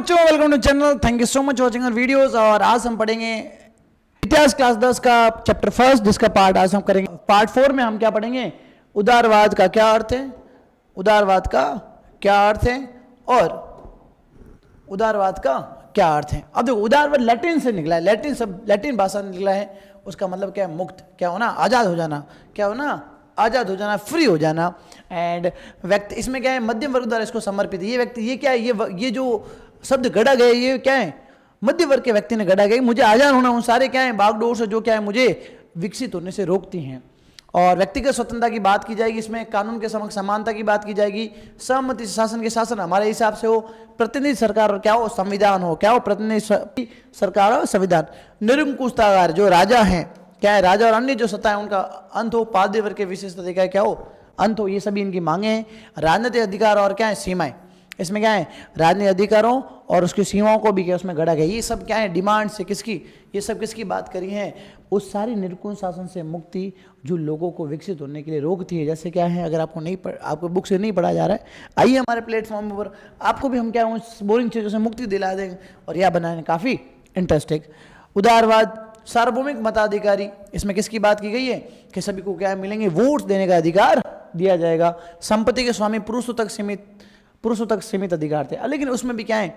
बच्चों, welcome to channel. Thank you so much watching our videos. और आज हम पढ़ेंगे इतिहास क्लास 10 का चैप्टर फर्स्ट, जिसका पार्ट आज हम करेंगे। पार्ट 4 में हम क्या पढ़ेंगे? उदारवाद का क्या अर्थ है, उदारवाद का क्या अर्थ है और उदारवाद का क्या अर्थ है। अब देखो, उदारवाद लैटिन से निकला है, लैटिन भाषा से निकला है। उसका मतलब क्या है? मुक्त, क्या होना, आज़ाद हो जाना, क्या होना, आज़ाद हो जाना, फ्री हो जाना। एंड व्यक्ति, इसमें क्या है, मध्यम वर्ग द्वारा इसको समर्पित है। ये व्यक्ति, ये क्या है, ये जो शब्द गढ़ा गया, ये क्या है, मध्य वर्ग के व्यक्ति ने गढ़ा गया। मुझे आज़ाद होना, उन सारे क्या है बागडोर से जो क्या है मुझे विकसित होने से रोकती हैं। और व्यक्तिगत स्वतंत्रता की बात की जाएगी, इसमें कानून के समक्ष समानता की बात की जाएगी, सहमति से शासन के शासन हमारे हिसाब से हो, प्रतिनिधि सरकार और क्या हो, संविधान हो, क्या हो, प्रतिनिधि सरकार और संविधान। निरंकुशतागार, जो राजा हैं, क्या है, राजा और अन्य जो सत्ता है उनका अंत हो, पाद्य वर्ग के विशेषता का क्या हो, अंत हो। ये सभी इनकी मांगे हैं। राजनीतिक अधिकार और क्या है, सीमाएं। इसमें क्या है, राजनीतिक अधिकारों और उसकी सीमाओं को भी क्या उसमें गढ़ा गया। ये सब क्या है, डिमांड से किसकी, ये सब किसकी बात करी है? उस सारी निरंकुश शासन से मुक्ति जो लोगों को विकसित होने के लिए रोकती है। जैसे क्या है, अगर आपको नहीं आपको बुक से नहीं पढ़ा जा रहा है, आइए हमारे प्लेटफॉर्म पर, आपको भी हम क्या उस बोरिंग चीज़ों से मुक्ति दिला देंगे और यह बनाने काफ़ी इंटरेस्टिंग। उदारवाद, सार्वभौमिक मताधिकारी, इसमें किसकी बात की गई है कि सभी को क्या मिलेंगे, वोट देने का अधिकार दिया जाएगा। संपत्ति के स्वामी पुरुषों तक सीमित अधिकार थे। लेकिन उसमें भी क्या है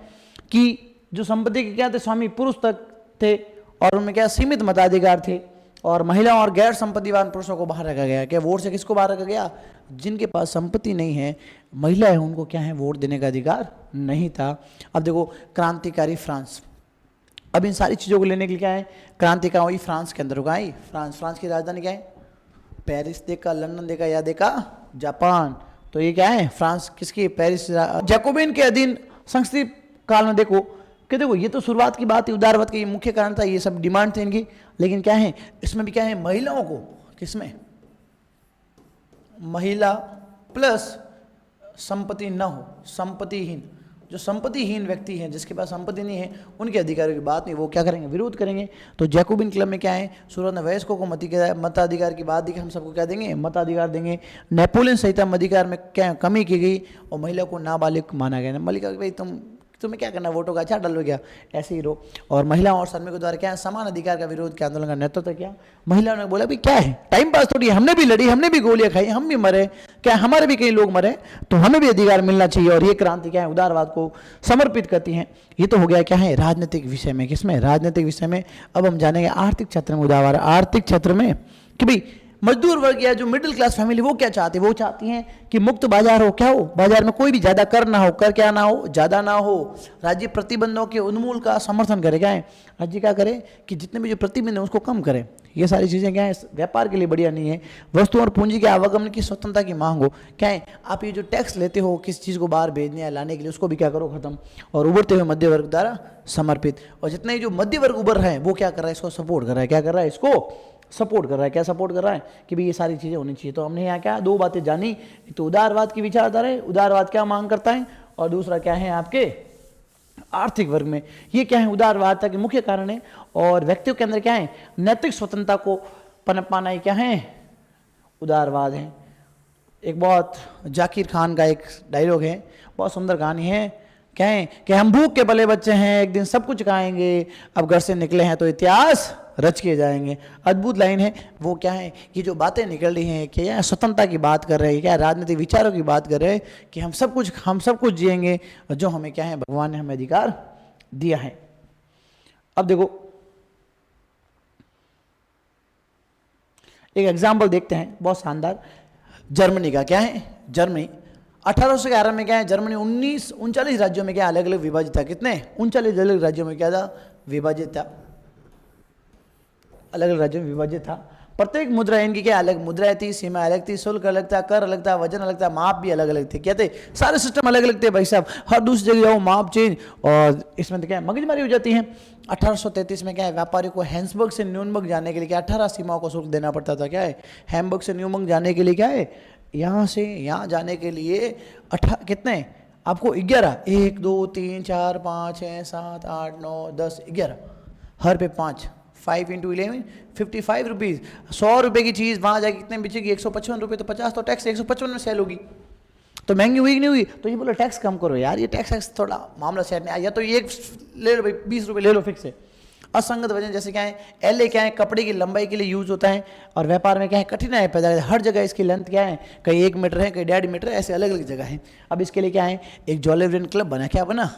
कि जो संपत्ति के क्या थे, स्वामी पुरुष तक थे और उनमें क्या सीमित मताधिकार थे। और महिलाओं और गैर संपत्तिवान पुरुषों को बाहर रखा गया। क्या वोट से किसको बाहर रखा गया? जिनके पास संपत्ति नहीं है, महिलाएं, उनको क्या है, वोट देने का अधिकार नहीं था। अब देखो, क्रांतिकारी फ्रांस, अब इन सारी चीज़ों को लेने के लिए क्या है, क्रांति कहाँ हुई? फ्रांस के अंदर होगा। आई फ्रांस की राजधानी क्या है? पेरिस देखा, लंदन देखा, या देखा जापान। तो ये क्या है, फ्रांस किसकी? पेरिस। जैकोबिन के अधीन संसदीय काल में देखो कि देखो, ये तो शुरुआत की बात है, उदारवाद का ये मुख्य कारण था, ये सब डिमांड थे इनकी। लेकिन क्या है, इसमें भी क्या है, महिलाओं को, किसमें, महिला प्लस संपत्ति न हो, संपत्तिहीन, जो संपत्तिहीन व्यक्ति हैं, जिसके पास संपत्ति नहीं है, उनके अधिकारों की बात नहीं, वो क्या करेंगे, विरोध करेंगे। तो जैकोबिन क्लब में क्या है, शुरुआत में वयस्कों को मताधिकार की बात दी कि हम सबको क्या देंगे, मताधिकार देंगे। नेपोलियन संहिता में अधिकार में क्या कमी की गई और महिला को नाबालिग माना गया। मलिका, भाई तुम्हें क्या करना, वोटों का अच्छा डालो क्या, ऐसे ही रहो। और महिलाओं और श्रमिकों द्वारा क्या है, समान अधिकार का विरोध के आंदोलन का नेतृत्व किया। महिलाओं ने बोला भी क्या है, टाइम पास थोड़ी है, हमने भी लड़ी, हमने भी गोलियां खाई, हम भी मरे, क्या हमारे भी कई लोग मरे, तो हमें भी अधिकार मिलना चाहिए। और ये क्रांति क्या है, उदारवाद को समर्पित करती हैं। ये तो हो गया क्या है, राजनीतिक विषय में। किसमें? राजनीतिक विषय में। अब हम जानेंगे आर्थिक क्षेत्र में उदारवाद। आर्थिक क्षेत्र में कि भाई मजदूर वर्ग या जो मिडिल क्लास फैमिली, वो क्या चाहती है? वो चाहती हैं कि मुक्त बाजार हो, क्या हो, बाजार में कोई भी ज़्यादा कर ना हो, कर क्या ना हो, ज़्यादा ना हो। राज्य प्रतिबंधों के उन्मूलन का समर्थन करे। क्या है, राज्य क्या करे कि जितने भी जो प्रतिबंध है उसको कम करे। ये सारी चीज़ें क्या है, व्यापार के लिए बढ़िया नहीं है। वस्तु और पूंजी के आवागमन की स्वतंत्रता की मांग हो। क्या है, आप ये जो टैक्स लेते हो किस चीज़ को बाहर भेजने या लाने के लिए, उसको भी क्या करो, खत्म। और उभरते हुए मध्य वर्ग द्वारा समर्पित। और जितने जो मध्य वर्ग उभर रहे हैं, वो क्या कर रहा है, इसको सपोर्ट कर रहा है। क्या कर रहा है, इसको सपोर्ट कर रहा है। क्या सपोर्ट कर रहा है कि भाई ये सारी चीज़ें होनी चाहिए। तो हमने यहाँ क्या दो बातें जानी, एक तो उदारवाद की विचारधारा है, उदारवाद क्या मांग करता है, और दूसरा क्या है आपके आर्थिक वर्ग में ये क्या है, उदारवाद के मुख्य कारण है। और व्यक्तियों के अंदर क्या है, नैतिक स्वतंत्रता को पनप पाना, क्या है, उदारवाद है। एक बहुत जाकिर खान का एक डायलॉग है, बहुत सुंदर कहानी है। क्या है कि हम भूख के पले बच्चे हैं, एक दिन सब कुछ खाएंगे, अब घर से निकले हैं तो इतिहास रच के जाएंगे। अद्भुत लाइन है। वो क्या है, ये जो बातें निकल रही हैं कि क्या स्वतंत्रता की बात कर रहे हैं, क्या राजनीतिक विचारों की बात कर रहे हैं कि हम सब कुछ जिएंगे जो हमें क्या है, भगवान ने हमें अधिकार दिया है। अब देखो, एक एग्जाम्पल देखते हैं बहुत शानदार, जर्मनी का। क्या है, जर्मनी 1811 में क्या है, जर्मनी 39 राज्यों में क्या अलग अलग विभाजित था। कितने? 39 अलग राज्यों में क्या था, विभाजित था, अलग अलग राज्यों में विभाजित था। प्रत्येक मुद्रा, इनकी क्या अलग मुद्राएं थी, सीमा अलग थी, शुल्क अलग था, कर अलग था, वजन अलग था, माप भी अलग अलग थे। क्या थे, सारे सिस्टम अलग अलग थे भाई साहब। हर दूसरी जगह जाओ माप चेंज, और इसमें तो क्या मगजमारी हो जाती है। 1833 में क्या है, व्यापारी को हैम्बर्ग से न्यूनबर्ग जाने के लिए क्या 18 सीमाओं को शुल्क देना पड़ता था। क्या है, हैम्बर्ग से न्यूनबर्ग जाने के लिए क्या है, यहाँ से यहाँ जाने के लिए कितने आपको 11, 1 2 3 4 5 6 7 8 9 10 11, हर पे 5, 5 × 11 55 रुपीज़। 100 रुपये की चीज़ वहाँ जाके कितने बेचेगी, 155 रुपये, तो 50 तो टैक्स 155 में सेल होगी। तो महंगी हुई कि नहीं हुई? तो ये बोलो टैक्स कम करो यार, ये टैक्स थोड़ा मामला सेट नहीं आया, या तो ये ले लो भाई 20 रुपये ले लो फिक्स है। असंगत वजन जैसे क्या है, एल ए क्या है, कपड़े की लंबाई के लिए यूज होता है, और व्यापार में क्या है, कठिनाई पैदा है, हर जगह इसकी लेंथ क्या है, कहीं 1 मीटर है, कहीं 1.5 मीटर है, ऐसे अलग अलग जगह है। अब इसके लिए क्या है, एक जॉलेवरियन क्लब बना, क्या बना,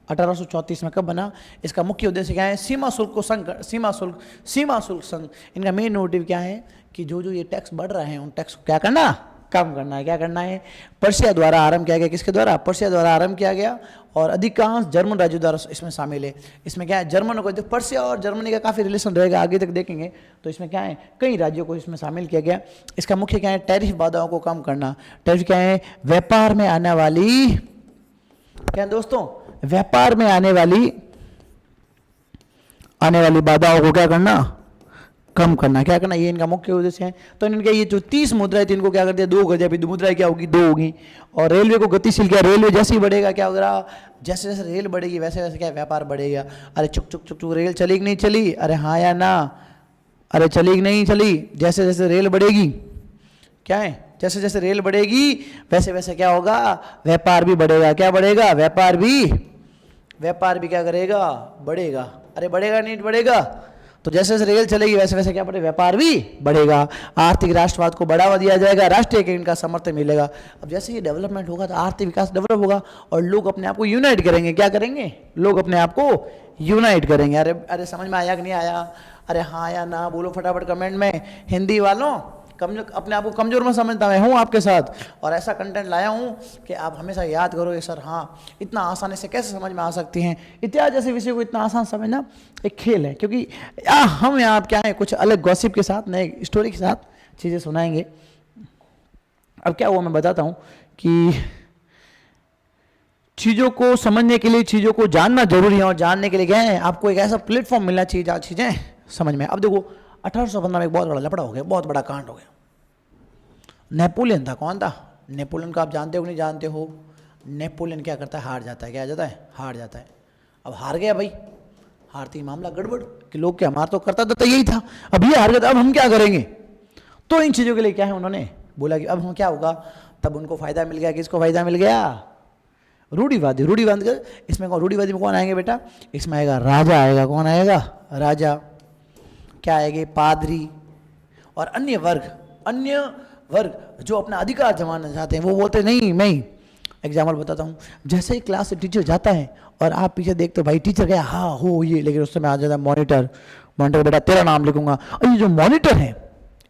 1834 में कब बना? इसका मुख्य उद्देश्य क्या है, सीमा शुल्क को सीमा शुल्क संघ। इनका मेन मोटिव क्या है कि जो जो ये टैक्स बढ़ रहे हैं उन टैक्स को क्या करना, कम करना है। क्या करना है? पर्शिया द्वारा आरंभ किया गया, किसके द्वारा? पर्शिया द्वारा आरंभ किया गया, और अधिकांश जर्मन राज्यों द्वारा इसमें शामिल है। इसमें क्या है, जर्मनों को, पर्शिया और जर्मनी का काफ़ी रिलेशन रहेगा, आगे तक देखेंगे। तो इसमें क्या है, कई राज्यों को इसमें शामिल किया गया। इसका मुख्य क्या है, टैरिफ बाधाओं को कम करना। टैरिफ क्या है, व्यापार में आने वाली, क्या है दोस्तों, व्यापार में आने वाली बाधाओं को क्या करना, कम करना। क्या करना, ये इनका मुख्य उद्देश्य है। तो इनके ये जो 30 मुद्राएं थी, इनको क्या कर दिया, 2 कर दिया। फिर मुद्राएं क्या होगी, 2 होगी। और रेलवे को गतिशील किया, रेलवे जैसे ही बढ़ेगा क्या होगा, जैसे जैसे रेल बढ़ेगी वैसे वैसे क्या व्यापार बढ़ेगा। अरे चुक चुक चुक चुक, रेल चली कि नहीं चली, अरे हाँ या ना, अरे चली कि नहीं चली। जैसे जैसे रेल बढ़ेगी, क्या है, जैसे जैसे रेल बढ़ेगी वैसे वैसे क्या होगा, व्यापार भी बढ़ेगा। क्या बढ़ेगा, व्यापार भी क्या करेगा, बढ़ेगा। अरे बढ़ेगा नहीं बढ़ेगा, तो जैसे जैसे रेल चलेगी वैसे वैसे क्या बढ़ेगा, व्यापार भी बढ़ेगा। आर्थिक राष्ट्रवाद को बढ़ावा दिया जाएगा, राष्ट्रीय का समर्थन मिलेगा। अब जैसे ये डेवलपमेंट होगा तो आर्थिक विकास डेवलप होगा, और लोग अपने आप को यूनाइट करेंगे। क्या करेंगे, लोग अपने आप को यूनाइट करेंगे। अरे अरे समझ में आया कि नहीं आया, अरे हाँ या ना बोलो फटाफट कमेंट में। हिंदी वालों, अपने आप को कमजोर में समझता, मैं हूँ आपके साथ, और ऐसा कंटेंट लाया हूँ कि आप हमेशा याद करोगे, सर हाँ इतना आसानी से कैसे समझ में आ सकती हैं। इतिहास जैसे विषय को इतना आसान समझना एक खेल है, क्योंकि हम यहाँ क्या है, कुछ अलग गॉसिप के साथ, नए स्टोरी के साथ चीज़ें सुनाएंगे। अब क्या हुआ मैं बताता हूँ कि चीज़ों को समझने के लिए चीज़ों को जानना जरूरी है, और जानने के लिए क्या है, आपको एक ऐसा प्लेटफॉर्म मिलना चाहिए जहाँ चीज़ें समझ में। अब देखो 1815 में एक बहुत बड़ा लफड़ा हो गया, बहुत बड़ा कांड हो गया। नेपोलियन था, कौन था, नेपोलियन को आप जानते हो नहीं जानते हो? नेपोलियन क्या करता है, हार जाता है। क्या आ जाता है, हार जाता है। अब हार गया भाई, हारती मामला गड़बड़ कि लोग क्या, हमारा तो करता था यही था, अब ये हार गया, अब हम क्या करेंगे? तो इन चीज़ों के लिए क्या है, उन्होंने बोला कि अब हम क्या होगा। तब उनको फायदा मिल गया, किसको फायदा मिल गया, रूढ़िवादी। इसमें रूढ़िवादी में कौन आएंगे बेटा, इसमें आएगा राजा आएगा। कौन आएगा, राजा। क्या आएंगे, पादरी और अन्य वर्ग जो अपना अधिकार जमाना चाहते हैं, वो बोलते नहीं। मैं एग्जाम्पल बताता हूँ, जैसे ही क्लास से टीचर जाता है और आप पीछे देखते हो भाई टीचर गया, हाँ हो ये, लेकिन उस समय आ जाता है मॉनिटर बेटा तेरा नाम लिखूंगा। और ये जो मॉनिटर है,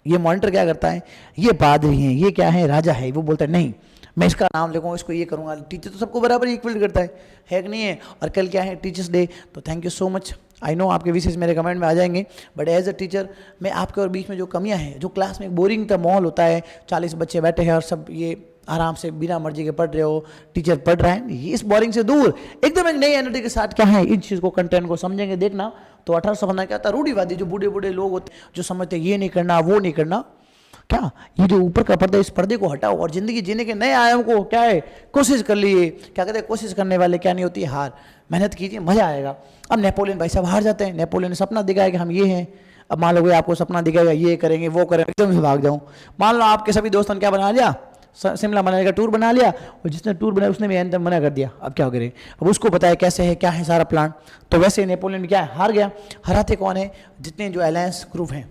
ये मॉनिटर क्या करता है, ये पादरी हैं, ये क्या है, राजा है, वो बोलता है नहीं मैं इसका नाम लिखूंगा, इसको ये करूंगा। टीचर तो सबको बराबर इक्वल करता है कि नहीं है। और कल क्या है, टीचर्स डे, तो thank you so much. I know आपके विशेष मेरे कमेंट में आ जाएंगे, बट एज अ टीचर मैं आपके और बीच में जो कमियां हैं, जो क्लास में एक बोरिंग का माहौल होता है, 40 बच्चे बैठे हैं और सब ये आराम से बिना मर्जी के पढ़ रहे हो, टीचर पढ़ रहा है, ये इस बोरिंग से दूर एकदम एक नई एनर्जी के साथ क्या है, इन चीज़ को कंटेंट को समझेंगे। देखना तो 1815 क्या था, रूढ़िवादी जो बूढ़े बूढ़े लोग होते जो समझते ये नहीं करना वो नहीं करना, क्या ये जो ऊपर का पर्दा, इस पर्दे को हटाओ और जिंदगी जीने के नए आयाम को क्या है, कोशिश कर लिए। क्या कहते हैं, कोशिश करने वाले क्या नहीं होती हार, मेहनत कीजिए मजा आएगा। अब नेपोलियन भाई साहब हार जाते हैं, नेपोलियन ने सपना दिखाया कि हम ये हैं। अब मान लो आपको सपना दिखाएगा ये करेंगे वो करेंगे, एकदम से भाग जाऊँ। मान लो आपके सभी दोस्तों ने क्या बना लिया, शिमला मनाली का टूर बना लिया, और जिसने टूर बनाया उसने भी एंड मना कर दिया। अब क्या करें, अब उसको बताया कैसे है क्या है सारा प्लान। तो वैसे नेपोलियन क्या है, हार गया। हराते कौन है, जितने जो अलायंस ग्रुप हैं,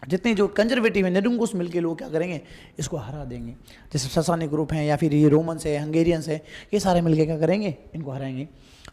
जितने जो कंजर्वेटिव है, नेडुंगुस मिलके लोग क्या करेंगे, इसको हरा देंगे। जैसे ससानी ग्रुप हैं या फिर ये रोमन्स है, हंगेरियंस है, ये सारे मिलके क्या करेंगे, इनको हराएंगे।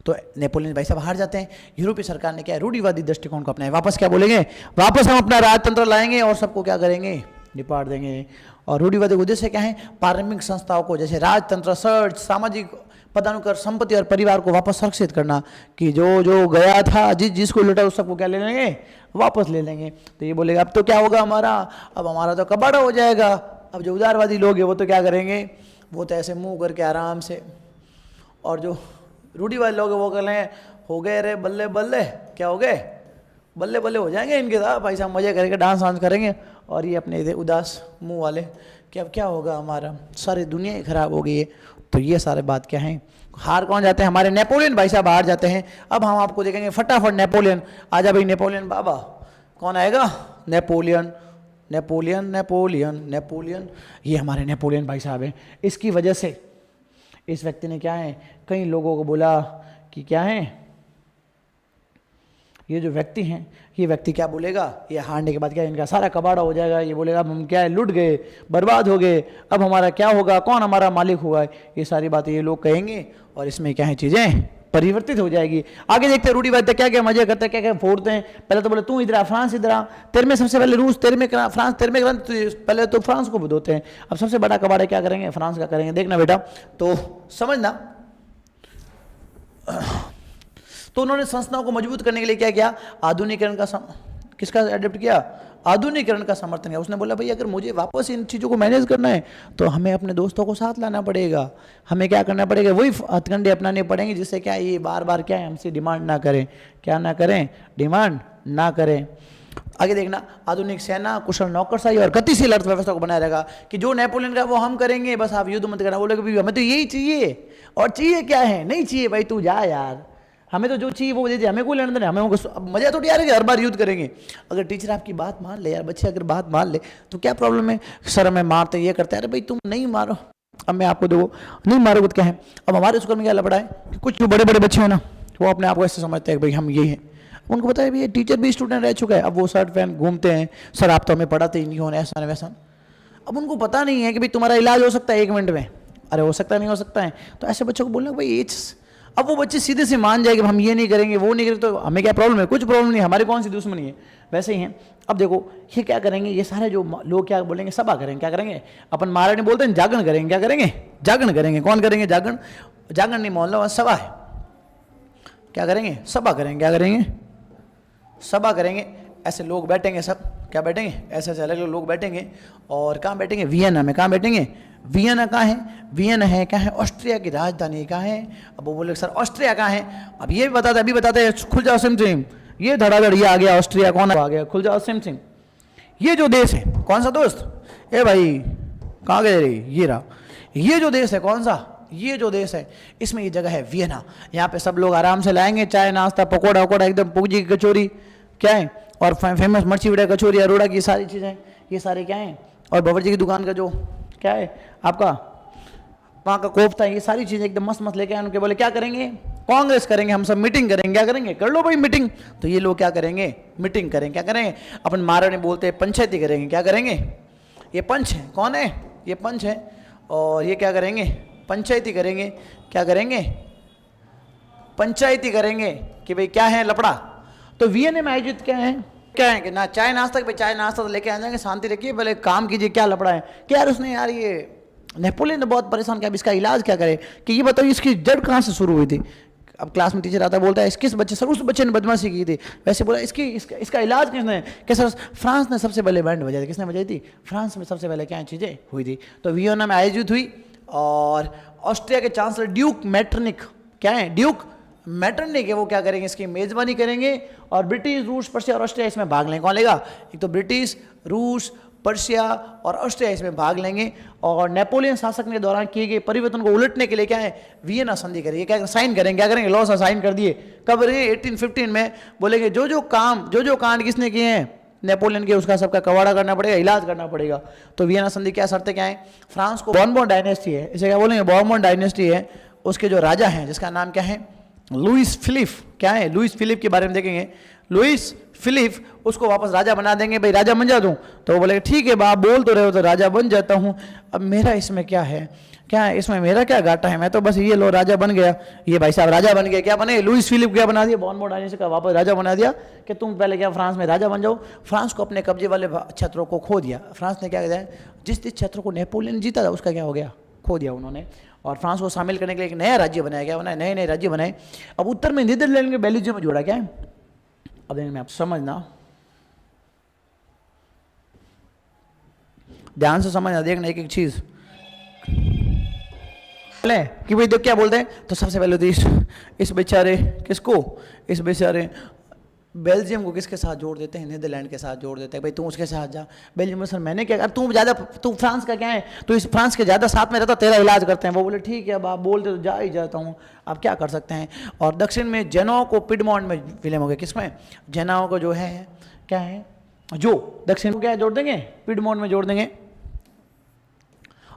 तो नेपोलियन भाई साहब हार जाते हैं। यूरोपीय सरकार ने क्या है, रूढ़िवादी दृष्टिकोण को अपनाया। वापस क्या बोलेंगे, वापस हम अपना राजतंत्र लाएंगे और सबको क्या करेंगे, निपाट देंगे। और रूढ़िवादी उद्देश्य क्या है, प्रारंभिक संस्थाओं को जैसे राजतंत्र, सर्च, सामाजिक पदानुक्रम, संपत्ति और परिवार को वापस संरक्षित करना, कि जो जो गया था, जिसको लूटा उस सबको क्या ले लेंगे, वापस ले लेंगे। तो ये बोलेगा अब तो क्या होगा हमारा, अब हमारा तो कबाड़ा हो जाएगा। अब जो उदारवादी लोग हैं वो तो क्या करेंगे, वो तो ऐसे मुंह करके आराम से, और जो रूढ़िवादी लोग हैं वो कह रहे हो गए रे बल्ले बल्ले, क्या हो गए, बल्ले बल्ले हो जाएंगे इनके साथ, भाई साहब मजे करेंगे, डांस वांस करेंगे। और ये अपने इधर उदास मुंह वाले कि अब क्या होगा हमारा, सारी दुनिया ही खराब हो गई है। तो ये सारे बात क्या है, हार कौन जाते हैं, हमारे नेपोलियन भाई साहब हार जाते हैं। अब हम आपको देखेंगे फटाफट नेपोलियन, आजा भाई नेपोलियन बाबा, कौन आएगा, नेपोलियन नेपोलियन नेपोलियन नेपोलियन, ये हमारे नेपोलियन भाई साहब हैं। इसकी वजह से इस व्यक्ति ने क्या है, कई लोगों को बोला कि क्या है, ये जो व्यक्ति हैं, ये व्यक्ति क्या बोलेगा, ये हारने के बाद क्या इनका सारा कबाड़ा हो जाएगा, ये बोलेगा अब हम क्या है, लुट गए, बर्बाद हो गए, अब हमारा क्या होगा, कौन हमारा मालिक होगा, ये सारी बातें ये लोग कहेंगे और इसमें क्या है, चीज़ें परिवर्तित हो जाएगी। आगे देखते हैं रूढ़िवादिता क्या क्या मजे करते हैं, क्या क्या फोड़ते हैं। पहले तो बोले तू इधर आ, फ्रांस इधर आ, तेरे में सबसे पहले रूस, तेरे में फ्रांस, तेरे में पहले तो फ्रांस को बुदोते हैं। अब सबसे बड़ा कबाड़ा क्या करेंगे, फ्रांस का करेंगे। देखना बेटा, तो समझना, तो उन्होंने संस्थाओं को मजबूत करने के लिए क्या किया, आधुनिकीकरण का किसका एडप्ट किया, आधुनिकीकरण का समर्थन किया। उसने बोला भाई अगर मुझे वापस इन चीज़ों को मैनेज करना है तो हमें अपने दोस्तों को साथ लाना पड़ेगा, हमें क्या करना पड़ेगा, वही हथकंडे अपनाने पड़ेंगे जिससे क्या ये बार बार क्या है, हमसे डिमांड ना करें, क्या ना करें, डिमांड ना करें। आगे देखना, आधुनिक सेना, कुशल नौकरशाही और गतिशील अर्थव्यवस्था को बनाए रहेगा कि जो नेपोलियन का वो हम करेंगे, बस आप युद्ध मत करना। बोले कि हमें तो यही चाहिए, और चाहिए क्या है, नहीं चाहिए भाई तू जा यार, हमें तो जो चाहिए वो दे दे, हमें कोई लेना देना, हमें मजा थोड़ी आ रही है हर बार युद्ध करेंगे। अगर टीचर आपकी बात मान ले यार, बच्चे अगर बात मान ले तो क्या प्रॉब्लम है, सर हमें मारते ये करते हैं, अरे भाई तुम नहीं मारो, अब मैं आपको दो नहीं मारोगे तो क्या है। अब हमारे स्कूल में क्या लपड़ा है कि कुछ जो बड़े बड़े बच्चे हो ना, वो अपने आप को ऐसे समझते हैं भाई हम ये हैं, उनको पता है भाई टीचर भी स्टूडेंट रह चुका है, अब वो शर्ट पहन घूमते हैं, सर आप तो हमें पढ़ाते ही नहीं हो, ऐसा नहीं वैसा। अब उनको पता नहीं है कि भाई तुम्हारा इलाज हो सकता है 1 मिनट में, अरे हो सकता नहीं हो सकता है। तो ऐसे बच्चों को बोलना भाई अब वो बच्चे सीधे से मान जाएंगे हम ये नहीं करेंगे वो नहीं करेंगे, तो हमें क्या प्रॉब्लम है, कुछ प्रॉब्लम नहीं, हमारी कौन सी दुश्मनी है, वैसे ही हैं। अब देखो ये क्या करेंगे, ये सारे जो लोग क्या बोलेंगे, सभा करेंगे, क्या करेंगे, अपन महारानी बोलते हैं जागरण करेंगे, क्या करेंगे, जागरण करेंगे। कौन करेंगे जागरण, जागरण नहीं मान लो, सभा है, क्या करेंगे, सभा करेंगे, क्या करेंगे, सभा करेंगे। ऐसे लोग बैठेंगे, सब क्या बैठेंगे, ऐसे ऐसे अलग अलग लोग बैठेंगे, और कहाँ बैठेंगे, वियना में। कहाँ बैठेंगे, वियना कहाँ है, वियना है क्या है, ऑस्ट्रिया की राजधानी कहाँ है। अब वो बोले सर ऑस्ट्रिया कहाँ है, अब ये भी बताते, अभी बताते हैं, खुल जाओ सिम सिम, ये धड़ाधड़ ये आ गया ऑस्ट्रिया, कौन आ गया, खुल जाओ सिम सिम। ये जो देश है कौन सा दोस्त, ए भाई कहाँ गए रे, ये रहा, ये जो देश है कौन सा, ये जो देश है, इसमें ये जगह है वियना। यहाँ पे सब लोग आराम से लाएंगे, चाय नाश्ता पकौड़ा वकौड़ा, एकदम पूजी की कचौरी क्या है, और फेमस मर्ची वड़ा कचौरी अरोड़ा की सारी चीज़ें, ये सारे क्या हैं, और बावर्ची की दुकान का जो क्या है आपका वहाँ का कोफ्ता, ये सारी चीज़ें एकदम मस्त मस्त लेके आए। उनके बोले क्या करेंगे, कांग्रेस करेंगे, हम सब मीटिंग करेंगे, क्या करेंगे, कर लो भाई मीटिंग। तो ये लोग क्या करेंगे, मीटिंग करेंगे, क्या करेंगे, अपन महारानी बोलते हैं पंचायती करेंगे, क्या करेंगे, ये पंच है, कौन है, ये पंच है, और ये क्या करेंगे, पंचायती करेंगे, क्या करेंगे, पंचायती करेंगे कि भाई क्या है लपड़ा। तो वियना में आयोजित क्या है कि ना चाय नाश्ता, भाई चाय नाश्ता तो लेके आ जाएंगे, शांति रखिए, भले काम कीजिए, क्या लपड़ा है क्या यार। उसने यार ये नेपोलियन ने बहुत परेशान किया, अब इसका इलाज क्या करे, कि ये बताओ इसकी जड़ कहाँ से शुरू हुई थी। अब क्लास में टीचर आता है, बोलता है किस बच्चे, सर उस बच्चे ने बदमाशी की थी, वैसे बोला इसका इलाज किसने, कि सर फ्रांस ने सबसे पहले बैंड बजाई थी। किसने बजाई थी, फ्रांस में सबसे पहले क्या चीज़ें हुई थी। तो वियना में आयोजित हुई, और ऑस्ट्रिया के चांसलर ड्यूक मैटरनिक, क्या है ड्यूक मैटरनिक है, वो क्या करेंगे, इसकी मेजबानी करेंगे, और ब्रिटिश, रूस, पर्शिया और ऑस्ट्रिया इसमें भाग लेंगे। कौन लेगा, एक तो ब्रिटिश, रूस, पर्शिया और ऑस्ट्रिया इसमें भाग लेंगे। और नेपोलियन शासक के दौरान किए गए परिवर्तन को उलटने के लिए क्या है, वियना संधि करेंगे, क्या साइन करेंगे, क्या करेंगे, लॉ साइन कर दिए। कब करेंगे, 1815 में। बोलेंगे जो जो कांड किसने किए हैं, नेपोलियन के, उसका सबका कवाड़ा करना पड़ेगा, इलाज करना पड़ेगा। तो वियना संधि क्या शर्तें क्या है, फ्रांस को बॉर्बन डायनेस्टी है, इसे क्या बोलेंगे, बॉर्बन डायनेस्टी है, उसके जो राजा हैं जिसका नाम क्या है, लुइस फिलिप, क्या है, लुइस फिलिप के बारे में देखेंगे। लुइस फिलिप, उसको वापस राजा बना देंगे, भाई राजा बन जा दूं, तो वो बोलेगा ठीक है बाप बोल तो रहे हो, तो राजा बन जाता हूं, अब मेरा इसमें क्या है, क्या है इसमें मेरा क्या घाटा है, मैं तो बस ये लो राजा बन गया। ये भाई साहब राजा बन गया, क्या बने, लुइस फिलिप क्या बना दिया, बॉर्बन डायनेस्टी का वापस राजा बना दिया, कि तुम पहले क्या फ्रांस में राजा बन जाओ। फ्रांस को अपने कब्जे वाले क्षेत्रों को खो दिया। फ्रांस ने क्या किया, जिस क्षेत्र को नेपोलियन जीता था उसका क्या हो गया, खो दिया उन्होंने। और फ्रांस को शामिल करने के लिए एक नया राज्य बनाया गया, बनाया नए नए राज्य बनाए। अब उत्तर में नीदरलैंड के बेल्जियम में जोड़ा, क्या है, अब मैं आप समझना, ध्यान से समझना, देखना एक एक चीज कि भाई देख क्या बोलते हैं। तो सबसे पहले तो इस बेचारे किसको, इस बेचारे बेल्जियम को किसके साथ जोड़ देते हैं, नीदरलैंड के साथ जोड़ देते हैं, भाई तू उसके साथ जा। बेल्जियम में सर मैंने क्या, तू फ्रांस का क्या है, तो इस फ्रांस के ज़्यादा साथ में रहता, तेरा इलाज करते हैं। वो बोले ठीक है अब आप बोलते तो जा ही जाता हूँ, आप क्या कर सकते हैं। और दक्षिण में जेनाओ को पिडमॉन्ट में विलय हो गए, किसमें, जेनाओ को जो है क्या है, जो दक्षिण को क्या जोड़ देंगे, पिडमॉन्ट में जोड़ देंगे।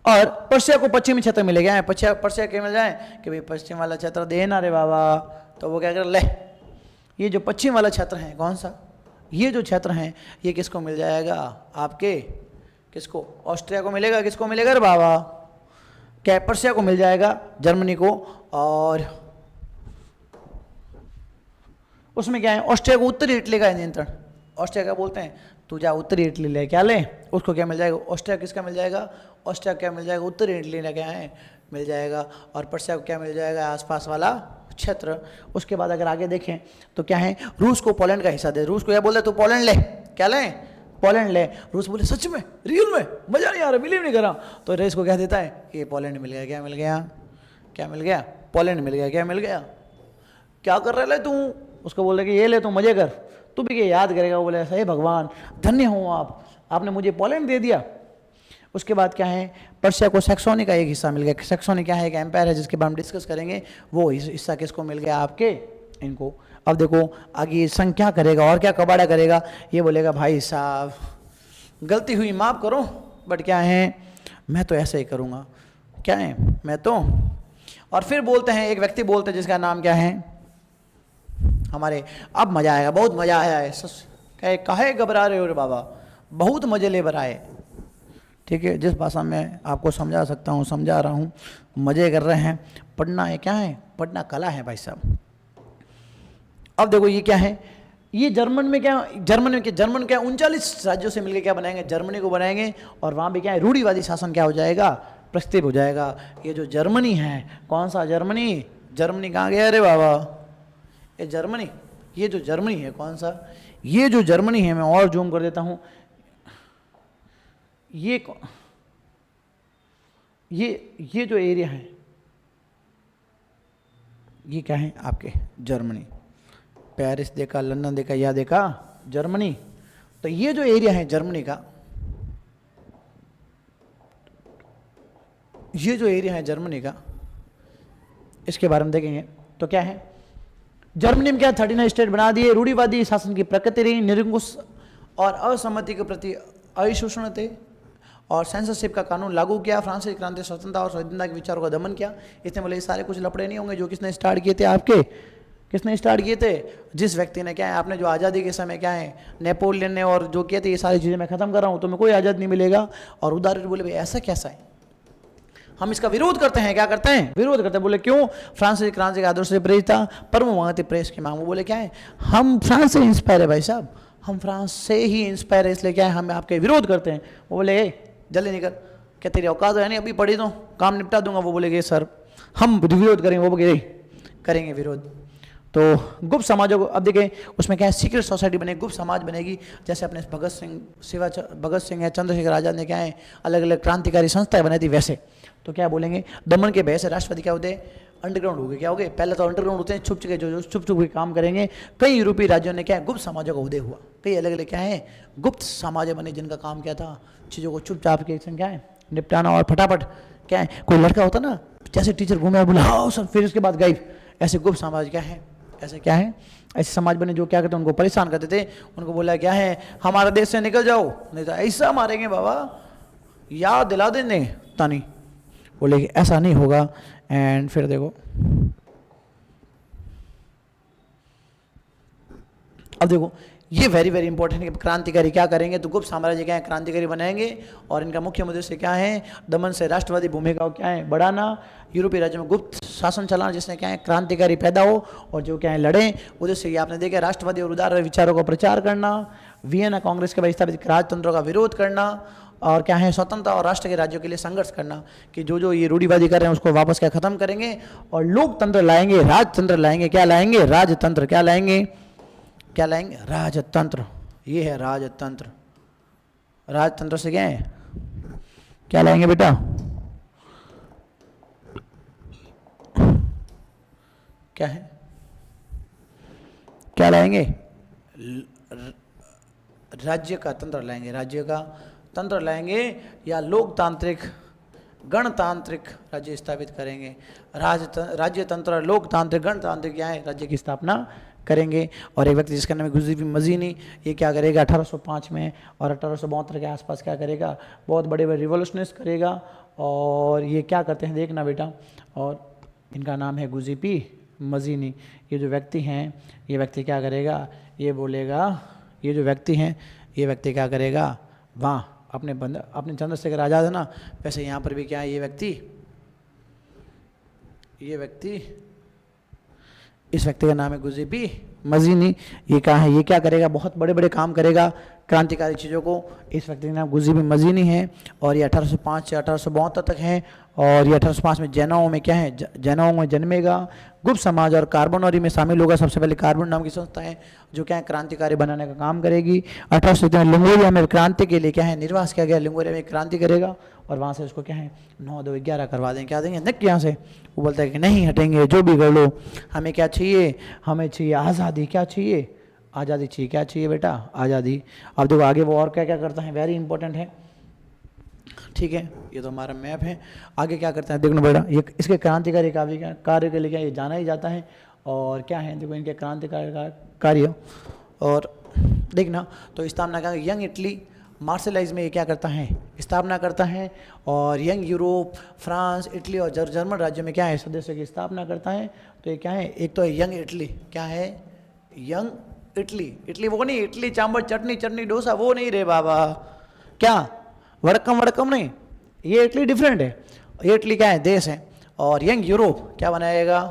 और पर्शिया को पश्चिमी क्षेत्र मिले गया है, पर्शिया के मिल जाए कि भाई पश्चिम वाला क्षेत्र देना रे बाबा, तो वो क्या कर ले, ये जो पश्चिम वाला क्षेत्र है कौन सा, ये जो क्षेत्र है ये किसको मिल जाएगा, आपके किसको, ऑस्ट्रिया को मिलेगा, किसको मिलेगा रे बाबा, क्या पर्शिया को मिल जाएगा, जर्मनी को। और उसमें क्या है, ऑस्ट्रिया को उत्तरी इटली का नियंत्रण, ऑस्ट्रिया क्या बोलते हैं, तू जा उत्तरी इटली ले, क्या ले, उसको क्या मिल जाएगा, ऑस्ट्रिया किसका मिल जाएगा, ऑस्ट्रिया क्या मिल जाएगा, उत्तरी इटली का क्या है मिल जाएगा। और पर्शिया को क्या मिल जाएगा, आसपास वाला क्षेत्र। उसके बाद अगर आगे देखें तो क्या है, रूस को पोलैंड का हिस्सा दे, रूस को क्या बोलते तू पोलैंड ले, क्या ले, पोलैंड ले। रूस बोले सच में, रियल में, मजा नहीं आ रहा, बिलीव नहीं कर रहा, तो रूस को क्या देता है, ये पोलैंड मिल गया, क्या मिल गया, क्या मिल गया, पोलैंड मिल गया, क्या मिल गया, क्या कर रहा है तू, उसको बोल रहे कि ये ले तू मजे कर, तू भी क्या याद करेगा, वो बोले हे भगवान धन्य हो आप, आपने मुझे पोलैंड दे दिया। उसके बाद क्या है, पर्शिया को सैक्सोनी का एक हिस्सा मिल गया, सैक्सोनी क्या है, एक एम्पायर है जिसके बारे में डिस्कस करेंगे, वो हिस्सा किसको मिल गया, आपके इनको। अब देखो आगे संघ क्या करेगा और क्या कबाड़ा करेगा, ये बोलेगा भाई साहब गलती हुई माफ़ करो, बट क्या है मैं तो ऐसे ही करूँगा, क्या है मैं तो। और फिर बोलते हैं, एक व्यक्ति बोलते हैं जिसका नाम क्या है हमारे, अब मज़ा आएगा, बहुत मज़ा आया है, कहे काहे घबरा रहे हो रे बाबा, बहुत मज़े ले आए, ठीक है, जिस भाषा में आपको समझा सकता हूँ समझा रहा हूँ, मज़े कर रहे हैं, पढ़ना है क्या है, पढ़ना कला है भाई साहब। अब देखो ये क्या है, ये जर्मन में क्या, जर्मन क्या 39 राज्यों से मिलकर क्या बनाएंगे, जर्मनी को बनाएंगे, और वहाँ भी क्या है रूढ़िवादी शासन क्या हो जाएगा, प्रस्तावित हो जाएगा। ये जो जर्मनी है, कौन सा जर्मनी, जर्मनी कहाँ गया अरे बाबा, ये जर्मनी, ये जो जर्मनी है कौन सा, ये जो जर्मनी है, मैं और जूम कर देता हूँ, ये जो एरिया है ये क्या है आपके जर्मनी, पेरिस देखा, लंदन देखा, या देखा जर्मनी, तो ये जो एरिया है जर्मनी का, ये जो एरिया है जर्मनी का, इसके बारे में देखेंगे तो क्या है, जर्मनी में क्या 39 स्टेट बना दिए, रूढ़िवादी शासन की प्रकृति रही, निरंकुश और असहमति के प्रति अहिष्णुता थे, और सेंसरशिप का कानून लागू किया, फ्रांसीसी क्रांति स्वतंत्रता और स्वाधीनता के विचारों का दमन किया। इसने बोले ये सारे कुछ लफड़े नहीं होंगे जो किसने स्टार्ट किए थे, आपके किसने स्टार्ट किए थे, जिस व्यक्ति ने, क्या है आपने जो आज़ादी के समय क्या है नेपोलियन ने और जो किए थे, ये सारी चीज़ें मैं खत्म कर रहा हूँ, तुम्हें कोई आज़ाद नहीं मिलेगा। और उदाहरण बोले भाई ऐसा कैसा है, हम इसका विरोध करते हैं, क्या करते हैं, विरोध करते हैं। बोले क्यों, फ्रांसीसी क्रांति का आदर्श से प्रेरित था, परम मांगते प्रेस की मांग। वो बोले क्या है, हम फ्रांस से इंस्पायर है भाई साहब, हम फ्रांस से ही इंस्पायर है, इसलिए क्या है हम आपके विरोध करते हैं। वो बोले जल्दी निकल, क्या तेरी औकात है नहीं, अभी पढ़ी दो काम निपटा दूंगा। वो बोलेगे सर हम विरोध करेंगे, वो बोले करेंगे विरोध। तो गुप्त समाजों को, अब देखें उसमें क्या है, सीक्रेट सोसाइटी बनेगी, गुप्त समाज बनेगी, जैसे अपने भगत सिंह है, चंद्रशेखर आज़ाद ने क्या है अलग अलग क्रांतिकारी संस्थाएं बनाई थी, वैसे। तो क्या बोलेंगे, दमन के भय से राष्ट्रपति क्या होते हैं, अंडरग्राउंड हो गए, क्या हो गए, पहले तो अंडरग्राउंड होते हैं, छुप चुके, जो छुप छुप के काम करेंगे। कई यूरोपीय राज्यों ने क्या है गुप्त समाजों का उदय हुआ, कई अलग अलग क्या है गुप्त समाज बने, जिनका काम क्या था, चीज़ों को चुपचाप के क्या है निपटाना, और फटाफट क्या है, कोई लड़का होता ना, जैसे टीचर घूमे और बोला हाँ सर, फिर उसके बाद गायब, ऐसे गुप्त समाज क्या है, ऐसे क्या है, ऐसे समाज बने जो क्या करते उनको परेशान करते थे, उनको बोला क्या है हमारे देश से निकल जाओ, नहीं तो ऐसा मारेंगे बाबा, याद दिला देंगे तानी। बोले कि ऐसा नहीं होगा। एंड फिर देखो अब देखो ये वेरी वेरी इंपॉर्टेंट है, क्रांतिकारी क्या करेंगे, तो गुप्त साम्राज्य क्या है क्रांतिकारी बनाएंगे, और इनका मुख्य उद्देश्य क्या है, दमन से राष्ट्रवादी भूमिका को क्या है बढ़ाना, यूरोपीय राज्यों में गुप्त शासन चलाना, जिसने क्या है क्रांतिकारी पैदा हो और जो क्या है लड़े। उद्देश्य ये आपने देखा, राष्ट्रवादी और उदार विचारों का प्रचार करना, वियना कांग्रेस के स्थापित राजतंत्रों का विरोध करना, और क्या है स्वतंत्रता और राष्ट्र के राज्यों के लिए संघर्ष करना, कि जो जो ये रूढ़िवादी कर रहे हैं उसको वापस क्या खत्म करेंगे, और लोकतंत्र लाएंगे, राजतंत्र लाएंगे, क्या लाएंगे, राजतंत्र, क्या लाएंगे, क्या लाएंगे, राजतंत्र। ये है राजतंत्र, राजतंत्र से क्या है, क्या लाएंगे बेटा, क्या है, क्या लाएंगे, राज्य का तंत्र लाएंगे, राज्य का तंत्र लाएंगे, या लोकतांत्रिक गणतांत्रिक राज्य स्थापित करेंगे। राज्यतंत्र, लोकतांत्रिक, गणतांत्रिक क्या है, राज्य की स्थापना करेंगे। और एक व्यक्ति जिसका नाम है गुज़ीबी मज़ीनी, ये क्या करेगा 1805 में और 1872 के आसपास क्या करेगा, बहुत बड़े बड़े रिवोल्यूशंस करेगा। और ये क्या करते हैं देखना बेटा, और इनका नाम है गुज़ीबी मज़ीनी। ये जो व्यक्ति हैं, ये व्यक्ति क्या करेगा, ये बोलेगा, ये जो व्यक्ति हैं, ये व्यक्ति क्या करेगा, वहाँ अपने चंद्रशेखर आज़ाद है ना, वैसे यहाँ पर भी क्या है, ये व्यक्ति इस व्यक्ति का नाम है गुज़ीबी मज़ीनी। ये कहाँ है, ये क्या करेगा, बहुत बड़े बड़े काम करेगा, क्रांतिकारी चीज़ों को। इस व्यक्ति का नाम गुज़ीबी मज़ीनी है और ये 1805 से 1872 तक है। और ये 1805 में जैनों में क्या है, जैनों में जन्मेगा, गुप्त समाज और कार्बोनरी में शामिल होगा। सबसे पहले कार्बन नाम की संस्था है जो क्या है क्रांतिकारी बनाने का काम करेगी। 1870 में लिंगोरिया में क्रांति के लिए क्या है निर्वास किया गया, लिंगोरिया में क्रांति करेगा और वहाँ से उसको क्या है 9-2-11 करवा देंगे, क्या देंगे निक यहाँ से। वो बोलता है कि नहीं हटेंगे, जो भी कर लो, हमें क्या चाहिए, हमें चाहिए आज़ादी। क्या चाहिए, आज़ादी चाहिए। क्या चाहिए बेटा, आज़ादी। अब देखो आगे वो और क्या क्या करता है, वेरी इंपॉर्टेंट है, ठीक है। ये तो हमारा मैप है। आगे क्या करता है देखना बेटा, ये इसके क्रांतिकारी कार्य के लिए क्या ये जाना ही जाता है। और क्या है देखो इनके क्रांतिकारी कार्य, और देखना तो स्थापना का यंग इटली मार्शलाइज में ये क्या करता है, स्थापना करता है। और यंग यूरोप, फ्रांस, इटली और जर्मन राज्यों में क्या है सदस्य की स्थापना करता है। तो ये क्या है, एक तो है यंग इटली, क्या है यंग इटली। इटली वो नहीं, इटली चांबर चटनी डोसा वो नहीं रे बाबा, क्या वड़कम नहीं, ये इटली डिफरेंट है। ये इटली क्या है देश है। और यंग यूरोप क्या बनाएगा,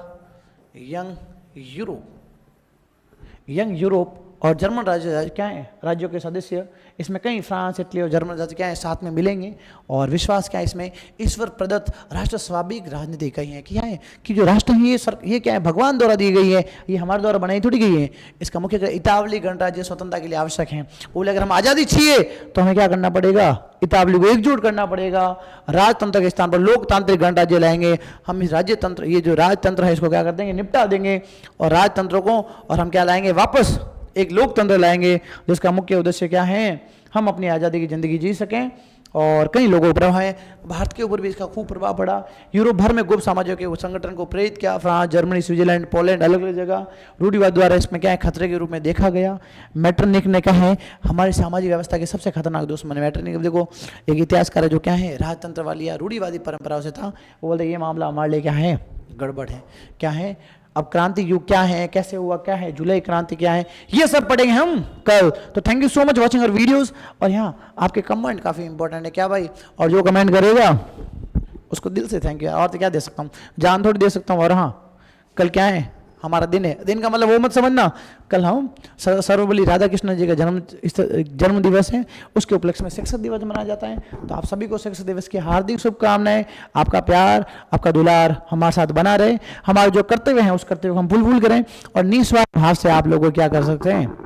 यंग यूरोप और जर्मन राज्य क्या है, राज्यों के सदस्य इसमें कई फ्रांस, इटली और जर्मन राज्य क्या है साथ में मिलेंगे। और विश्वास क्या है इसमें, ईश्वर प्रदत्त राष्ट्र स्वाभाविक राजनीति कही है, क्या है कि जो राष्ट्र है ये क्या है भगवान द्वारा दी गई है, ये हमारे द्वारा बनाई थोड़ी गई है। इसका मुख्य इतावली गणराज्य स्वतंत्रता के लिए आवश्यक है। बोले अगर हम आज़ादी चाहिए तो हमें क्या करना पड़ेगा, इतावली को एकजुट करना पड़ेगा, राजतंत्र के स्थान पर लोकतांत्रिक गणराज्य लाएंगे। हम इस राज्यतंत्र, ये जो राजतंत्र है इसको क्या कर देंगे, निपटा देंगे और राजतंत्र को, और हम क्या लाएंगे वापस एक लोकतंत्र लाएंगे जिसका मुख्य उद्देश्य क्या है, हम अपनी आज़ादी की ज़िंदगी जी सकें। और कई लोगों पर प्रभाव है, भारत के ऊपर भी इसका खूब प्रभाव पड़ा। यूरोप भर में गुप्त साम्राज्यों के संगठन को प्रेरित किया, फ्रांस, जर्मनी, स्विट्जरलैंड, पोलैंड, अलग अलग जगह रूढ़िवाद द्वारा इसमें क्या है खतरे के रूप में देखा गया। मैटरनिक ने कहा है हमारी सामाजिक व्यवस्था के सबसे खतरनाक दुश्मन है। मैटरनिक देखो एक इतिहासकार है जो क्या है राजतंत्र वाली या रूढ़िवादी परंपराओं से था, वो बोलते ये मामला हमारे लिए क्या है गड़बड़ है। क्या है, अब क्रांति युग क्या है, कैसे हुआ, क्या है जुलाई क्रांति क्या है, ये सब पढ़ेंगे हम कल। तो thank you so much watching our videos. और यहाँ आपके कमेंट काफ़ी इंपॉर्टेंट है क्या भाई, और जो कमेंट करेगा उसको दिल से थैंक यू। और तो क्या दे सकता हूँ, जान थोड़ी दे सकता हूँ। और हाँ कल क्या है हमारा दिन है, दिन का मतलब वो मत समझना, कल हम सर्वपल्ली राधाकृष्ण जी का जन्म दिवस है, उसके उपलक्ष्य में शिक्षक दिवस मनाया जाता है। तो आप सभी को शिक्षक दिवस की हार्दिक शुभकामनाएं। आपका प्यार, आपका दुलार हमारे साथ बना रहे। हमारे जो कर्तव्य हैं उस कर्तव्य को हम भूल करें और निस्वार्थ भाव से आप लोगों को क्या कर सकते हैं,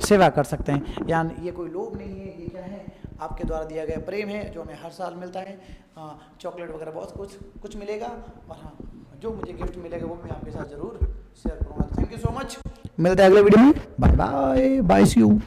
सेवा कर सकते हैं। यानी ये कोई लोभ नहीं है, ये क्या है आपके द्वारा दिया गया प्रेम है जो हमें हर साल मिलता है। चॉकलेट वगैरह बहुत कुछ मिलेगा, और हाँ जो मुझे गिफ्ट मिलेगा वो मैं आपके साथ जरूर शेयर करूँगा। थैंक यू सो मच, मिलते हैं अगले वीडियो में। Bye bye, bye see you.